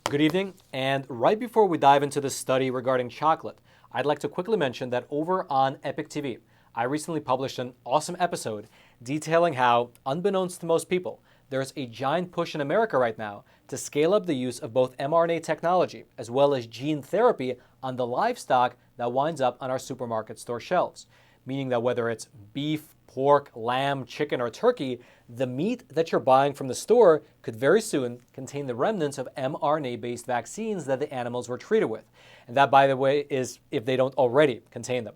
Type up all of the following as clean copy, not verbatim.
Good evening, and right before we dive into this study regarding chocolate, I'd like to quickly mention that over on Epoch TV, I recently published an awesome episode detailing how, unbeknownst to most people, there's a giant push in America right now to scale up the use of both mRNA technology as well as gene therapy on the livestock that winds up on our supermarket store shelves. Meaning that whether it's beef, pork, lamb, chicken, or turkey, the meat that you're buying from the store could very soon contain the remnants of mRNA-based vaccines that the animals were treated with. And that, by the way, is if they don't already contain them.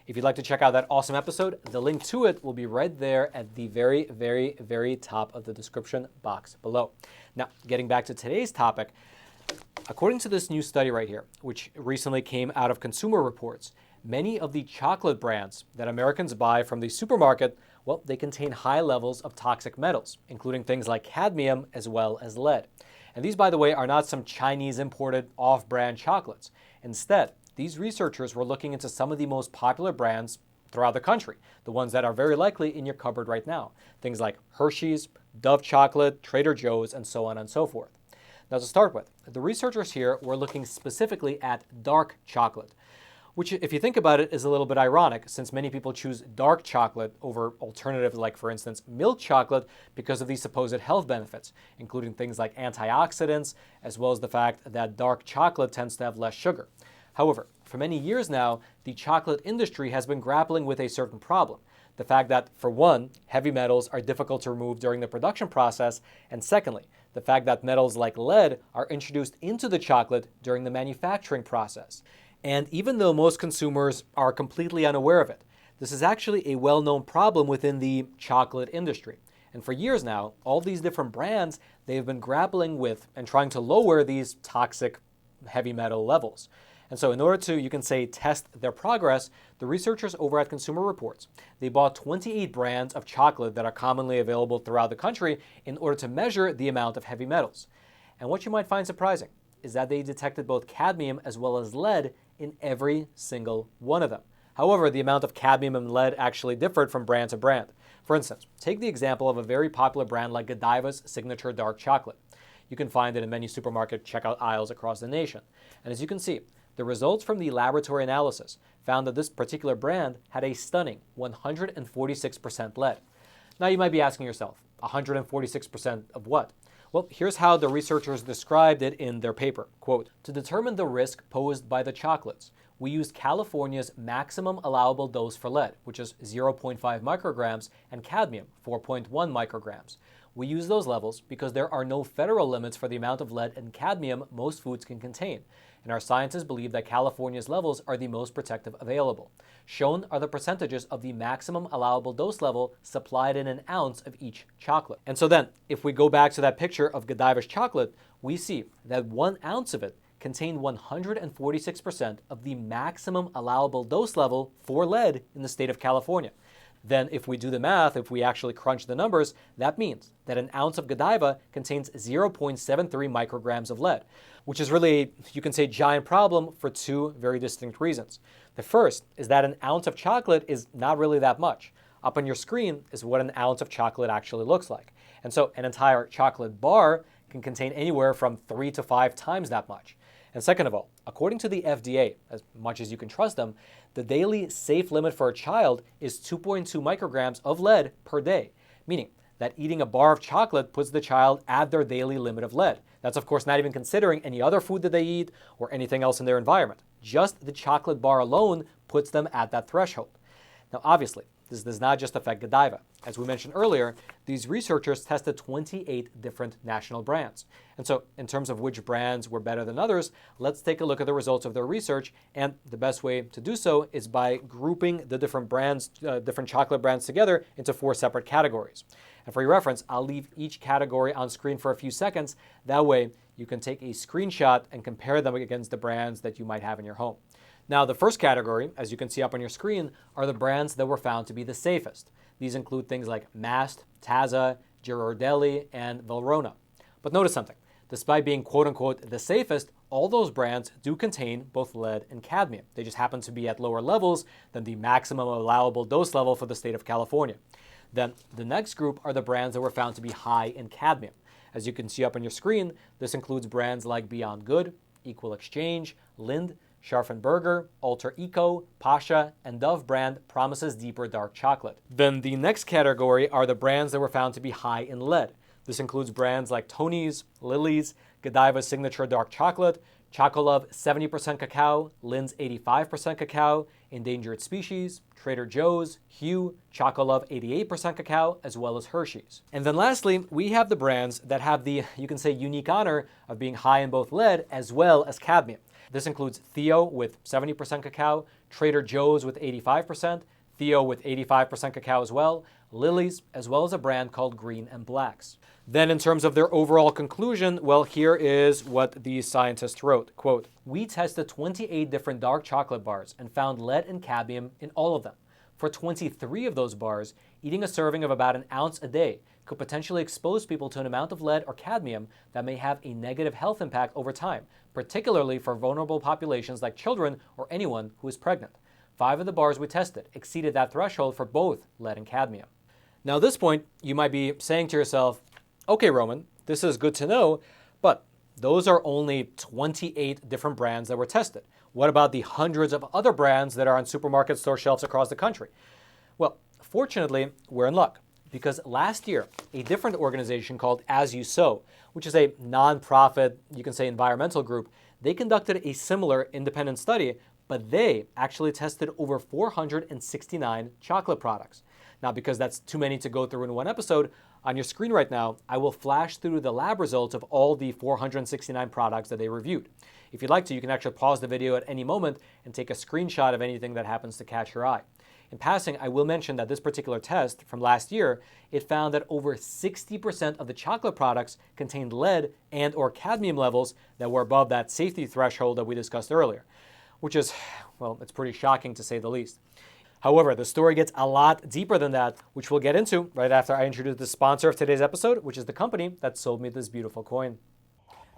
If you'd like to check out that awesome episode, the link to it will be right there at the very top of the description box below. Now, getting back to today's topic, according to this new study right here, which recently came out of Consumer Reports, many of the chocolate brands that Americans buy from the supermarket, well, they contain high levels of toxic metals, including things like cadmium as well as lead. And these, by the way, are not some Chinese imported off-brand chocolates. Instead, these researchers were looking into some of the most popular brands throughout the country, the ones that are very likely in your cupboard right now. Things like Hershey's, Dove Chocolate, Trader Joe's, and so on and so forth. Now, to start with, the researchers here were looking specifically at dark chocolate, which, if you think about it, is a little bit ironic since many people choose dark chocolate over alternatives like, for instance, milk chocolate because of the supposed health benefits, including things like antioxidants, as well as the fact that dark chocolate tends to have less sugar. However, for many years now, the chocolate industry has been grappling with a certain problem. The fact that, for one, heavy metals are difficult to remove during the production process, and secondly, the fact that metals like lead are introduced into the chocolate during the manufacturing process. And even though most consumers are completely unaware of it, this is actually a well-known problem within the chocolate industry. And for years now, all these different brands, they've been grappling with and trying to lower these toxic heavy metal levels. And so in order to, you can say, test their progress, the researchers over at Consumer Reports, they bought 28 brands of chocolate that are commonly available throughout the country in order to measure the amount of heavy metals. And what you might find surprising is that they detected both cadmium as well as lead in every single one of them. However, the amount of cadmium and lead actually differed from brand to brand. For instance, take the example of a very popular brand like Godiva's Signature Dark Chocolate. You can find it in many supermarket checkout aisles across the nation. And as you can see, the results from the laboratory analysis found that this particular brand had a stunning 146% lead. Now you might be asking yourself, 146% of what? Well, here's how the researchers described it in their paper. Quote, "To determine the risk posed by the chocolates, we used California's maximum allowable dose for lead, which is 0.5 micrograms, and cadmium, 4.1 micrograms. We use those levels because there are no federal limits for the amount of lead and cadmium most foods can contain, and our scientists believe that California's levels are the most protective available. Shown are the percentages of the maximum allowable dose level supplied in an ounce of each chocolate." And so then, if we go back to that picture of Godiva's chocolate, we see that 1 ounce of it contained 146% of the maximum allowable dose level for lead in the state of California. Then if we do the math, if we actually crunch the numbers, that means that an ounce of Godiva contains 0.73 micrograms of lead, which is really, you can say, giant problem for two very distinct reasons. The first is that an ounce of chocolate is not really that much. Up on your screen is what an ounce of chocolate actually looks like. And so an entire chocolate bar can contain anywhere from 3 to 5 times that much. And second of all, according to the FDA, as much as you can trust them, the daily safe limit for a child is 2.2 micrograms of lead per day, meaning that eating a bar of chocolate puts the child at their daily limit of lead. That's, of course, not even considering any other food that they eat or anything else in their environment. Just the chocolate bar alone puts them at that threshold. Now, obviously, this does not just affect Godiva. As we mentioned earlier, these researchers tested 28 different national brands. And so, in terms of which brands were better than others, let's take a look at the results of their research. And the best way to do so is by grouping the different brands, different chocolate brands together into 4 separate categories. And for your reference, I'll leave each category on screen for a few seconds. That way, you can take a screenshot and compare them against the brands that you might have in your home. Now, the first category, as you can see up on your screen, are the brands that were found to be the safest. These include things like Mast, Taza, Ghirardelli, and Valrhona. But notice something. Despite being quote-unquote the safest, all those brands do contain both lead and cadmium. They just happen to be at lower levels than the maximum allowable dose level for the state of California. Then the next group are the brands that were found to be high in cadmium. As you can see up on your screen, this includes brands like Beyond Good, Equal Exchange, Lind, Scharfenberger, Alter Eco, Pascha, and Dove brand promises deeper dark chocolate. Then the next category are the brands that were found to be high in lead. This includes brands like Tony's, Lily's, Godiva Signature Dark Chocolate, Chocolove 70% Cacao, Lind's 85% Cacao, Endangered Species, Trader Joe's, Hue, Chocolove 88% Cacao, as well as Hershey's. And then lastly, we have the brands that have the, you can say, unique honor of being high in both lead as well as cadmium. This includes Theo with 70% cacao, Trader Joe's with 85%, Theo with 85% cacao as well, Lily's, as well as a brand called Green and Blacks. Then in terms of their overall conclusion, well, here is what these scientists wrote. Quote, "We tested 28 different dark chocolate bars and found lead and cadmium in all of them. For 23 of those bars, eating a serving of about an ounce a day could potentially expose people to an amount of lead or cadmium that may have a negative health impact over time, particularly for vulnerable populations like children or anyone who is pregnant. 5 of the bars we tested exceeded that threshold for both lead and cadmium." Now at this point, you might be saying to yourself, okay, Roman, this is good to know, but those are only 28 different brands that were tested. What about the hundreds of other brands that are on supermarket store shelves across the country? Well, fortunately, we're in luck, because last year, a different organization called As You Sow, which is a non-profit, you can say environmental group, they conducted a similar independent study, but they actually tested over 469 chocolate products. Now, because that's too many to go through in one episode, on your screen right now, I will flash through the lab results of all the 469 products that they reviewed. If you'd like to, you can actually pause the video at any moment and take a screenshot of anything that happens to catch your eye. In passing, I will mention that this particular test from last year, it found that over 60% of the chocolate products contained lead and or cadmium levels that were above that safety threshold that we discussed earlier, which is, well, it's pretty shocking to say the least. However, the story gets a lot deeper than that, which we'll get into right after I introduce the sponsor of today's episode, which is the company that sold me this beautiful coin.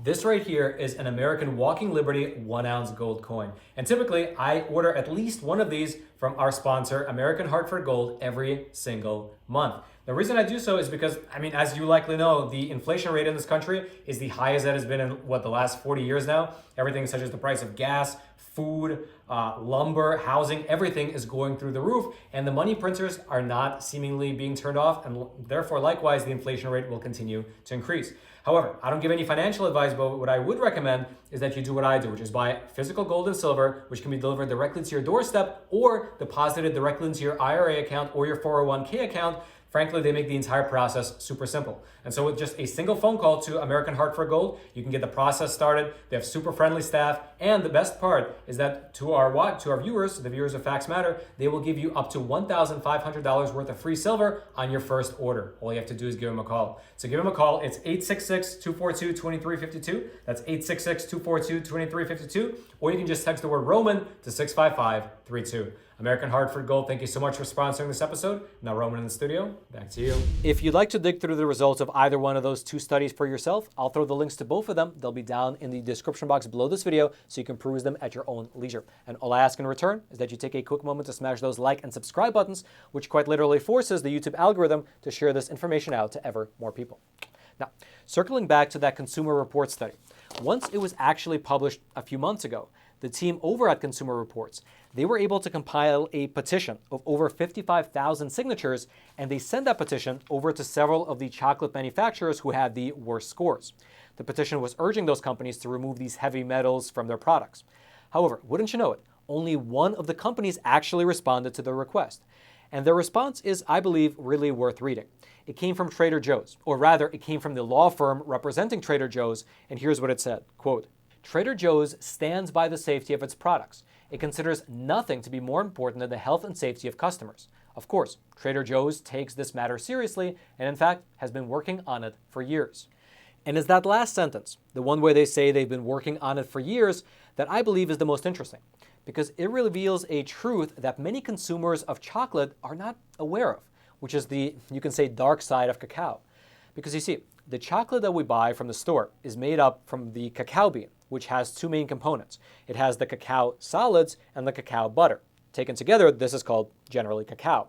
This right here is an American Walking Liberty 1-ounce gold coin. And typically, I order at least one of these from our sponsor, American Hartford Gold, every single month. The reason I do so is because, as you likely know, the inflation rate in this country is the highest that has been in, the last 40 years now. Everything such as the price of gas, food, lumber, housing, everything is going through the roof, and the money printers are not seemingly being turned off, and therefore, likewise, the inflation rate will continue to increase. However, I don't give any financial advice, but what I would recommend is that you do what I do, which is buy physical gold and silver, which can be delivered directly to your doorstep or deposited directly into your IRA account or your 401k account. Frankly, they make the entire process super simple. And so with just a single phone call to American Hartford Gold, you can get the process started. They have super friendly staff. And the best part is that to our viewers, the viewers of Facts Matter, they will give you up to $1,500 worth of free silver on your first order. All you have to do is give them a call. So give them a call. It's 866-242-2352. That's 866-242-2352. Or you can just text the word Roman to 65532. American Hartford Gold, thank you so much for sponsoring this episode. Now, Roman in the studio, back to you. If you'd like to dig through the results of either one of those two studies for yourself, I'll throw the links to both of them. They'll be down in the description box below this video so you can peruse them at your own leisure. And all I ask in return is that you take a quick moment to smash those like and subscribe buttons, which quite literally forces the YouTube algorithm to share this information out to ever more people. Now, circling back to that Consumer Reports study, once it was actually published a few months ago, the team over at Consumer Reports, they were able to compile a petition of over 55,000 signatures, and they sent that petition over to several of the chocolate manufacturers who had the worst scores. The petition was urging those companies to remove these heavy metals from their products. However, wouldn't you know it, only one of the companies actually responded to the request. And their response is, I believe, really worth reading. It came from Trader Joe's, or rather, it came from the law firm representing Trader Joe's, and here's what it said, quote, "Trader Joe's stands by the safety of its products. It considers nothing to be more important than the health and safety of customers. Of course, Trader Joe's takes this matter seriously and in fact has been working on it for years." And it's that last sentence, the one where they say they've been working on it for years, that I believe is the most interesting, because it reveals a truth that many consumers of chocolate are not aware of, which is the, you can say, dark side of cacao. Because you see, the chocolate that we buy from the store is made up from the cacao bean, which has two main components. It has the cacao solids and the cacao butter. Taken together, this is called generally cacao.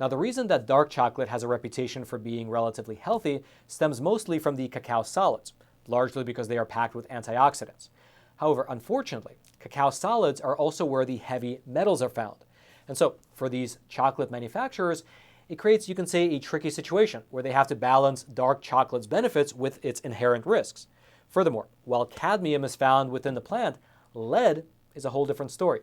Now, the reason that dark chocolate has a reputation for being relatively healthy stems mostly from the cacao solids, largely because they are packed with antioxidants. However, unfortunately, cacao solids are also where the heavy metals are found. And so, for these chocolate manufacturers, it creates, you can say, a tricky situation where they have to balance dark chocolate's benefits with its inherent risks. Furthermore, while cadmium is found within the plant, lead is a whole different story.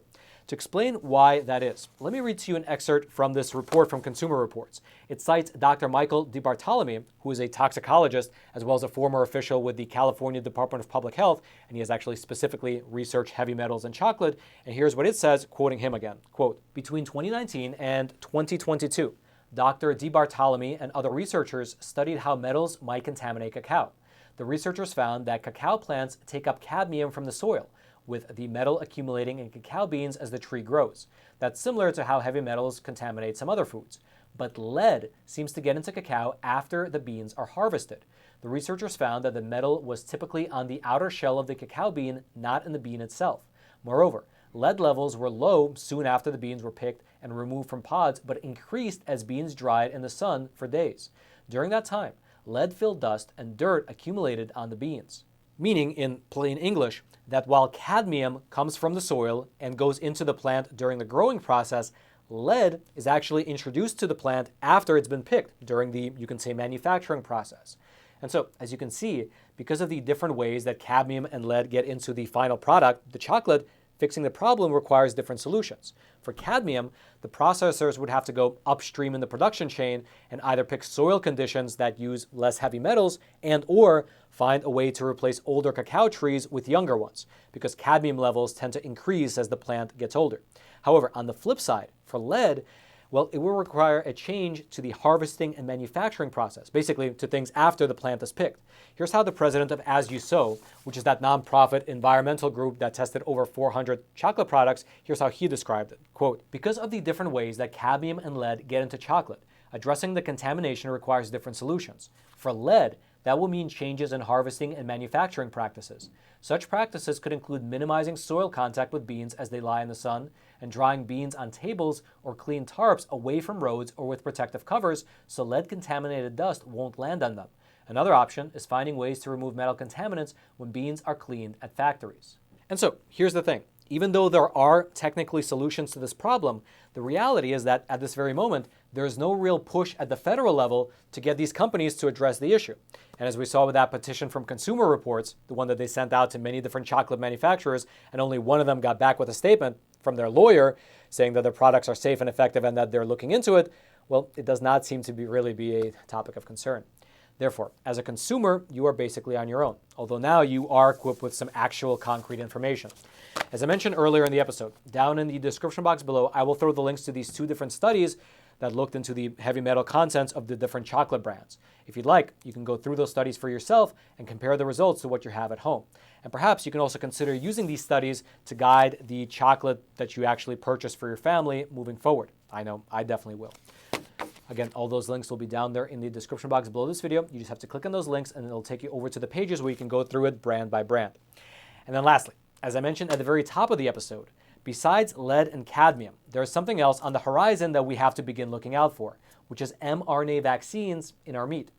To explain why that is, let me read to you an excerpt from this report from Consumer Reports. It cites Dr. Michael DiBartolome, who is a toxicologist as well as a former official with the California Department of Public Health, and he has actually specifically researched heavy metals in chocolate. And here's what it says, quoting him again, quote, "Between 2019 and 2022, Dr. DiBartolome and other researchers studied how metals might contaminate cacao. The researchers found that cacao plants take up cadmium from the soil, with the metal accumulating in cacao beans as the tree grows. That's similar to how heavy metals contaminate some other foods. But lead seems to get into cacao after the beans are harvested. The researchers found that the metal was typically on the outer shell of the cacao bean, not in the bean itself. Moreover, lead levels were low soon after the beans were picked and removed from pods, but increased as beans dried in the sun for days. During that time, lead-filled dust and dirt accumulated on the beans." Meaning, in plain English, that while cadmium comes from the soil and goes into the plant during the growing process, lead is actually introduced to the plant after it's been picked during the, you can say, manufacturing process. And so, as you can see, because of the different ways that cadmium and lead get into the final product, the chocolate, fixing the problem requires different solutions. For cadmium, the processors would have to go upstream in the production chain and either pick soil conditions that use less heavy metals and or find a way to replace older cacao trees with younger ones, because cadmium levels tend to increase as the plant gets older. However, on the flip side, for lead, well, it will require a change to the harvesting and manufacturing process, basically to things after the plant is picked. Here's how the president of As You Sow, which is that nonprofit environmental group that tested over 400 chocolate products, here's how he described it. Quote, "Because of the different ways that cadmium and lead get into chocolate, addressing the contamination requires different solutions. For lead, that will mean changes in harvesting and manufacturing practices. Such practices could include minimizing soil contact with beans as they lie in the sun, and drying beans on tables or clean tarps away from roads or with protective covers so lead-contaminated dust won't land on them. Another option is finding ways to remove metal contaminants when beans are cleaned at factories." And so, here's the thing. Even though there are technically solutions to this problem, the reality is that at this very moment, there is no real push at the federal level to get these companies to address the issue. And as we saw with that petition from Consumer Reports, the one that they sent out to many different chocolate manufacturers, and only one of them got back with a statement from their lawyer saying that their products are safe and effective and that they're looking into it, well, it does not seem to really be a topic of concern. Therefore, as a consumer, you are basically on your own, although now you are equipped with some actual concrete information. As I mentioned earlier in the episode, down in the description box below, I will throw the links to these two different studies that looked into the heavy metal contents of the different chocolate brands. If you'd like, you can go through those studies for yourself and compare the results to what you have at home. And perhaps you can also consider using these studies to guide the chocolate that you actually purchase for your family moving forward. I know I definitely will. Again, all those links will be down there in the description box below this video. You just have to click on those links and it'll take you over to the pages where you can go through it brand by brand. And then lastly, as I mentioned at the very top of the episode, besides lead and cadmium, there is something else on the horizon that we have to begin looking out for, which is mRNA vaccines in our meat.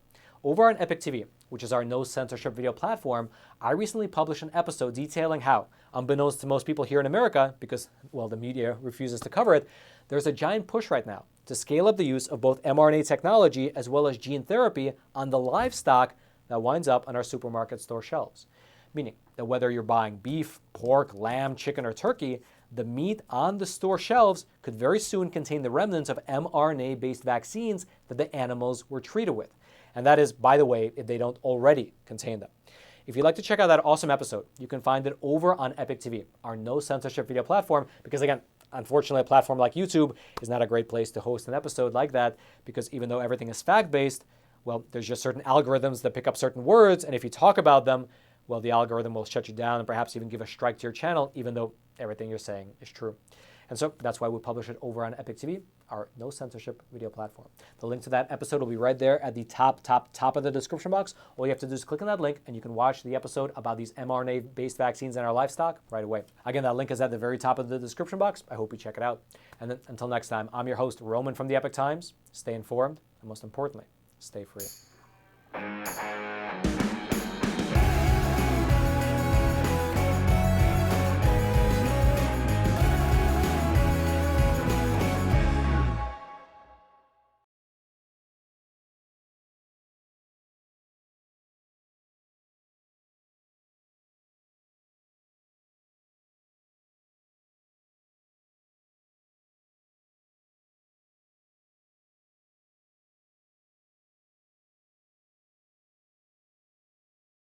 Over on Epoch TV, which is our no censorship video platform, I recently published an episode detailing how, unbeknownst to most people here in America, because, well, the media refuses to cover it, there's a giant push right now to scale up the use of both mRNA technology as well as gene therapy on the livestock that winds up on our supermarket store shelves. Meaning that whether you're buying beef, pork, lamb, chicken, or turkey, the meat on the store shelves could very soon contain the remnants of mRNA-based vaccines that the animals were treated with. And that is, by the way, if they don't already contain them. If you'd like to check out that awesome episode, you can find it over on Epoch TV, our no censorship video platform, because again, unfortunately, a platform like YouTube is not a great place to host an episode like that, because even though everything is fact-based, well, there's just certain algorithms that pick up certain words, and if you talk about them, well, the algorithm will shut you down and perhaps even give a strike to your channel, even though everything you're saying is true. And so that's why we publish it over on Epoch TV, our no censorship video platform. The link to that episode will be right there at the top of the description box. All you have to do is click on that link and you can watch the episode about these mRNA-based vaccines in our livestock right away. Again, that link is at the very top of the description box. I hope you check it out. And then until next time, I'm your host, Roman from the Epoch Times. Stay informed, and most importantly, stay free.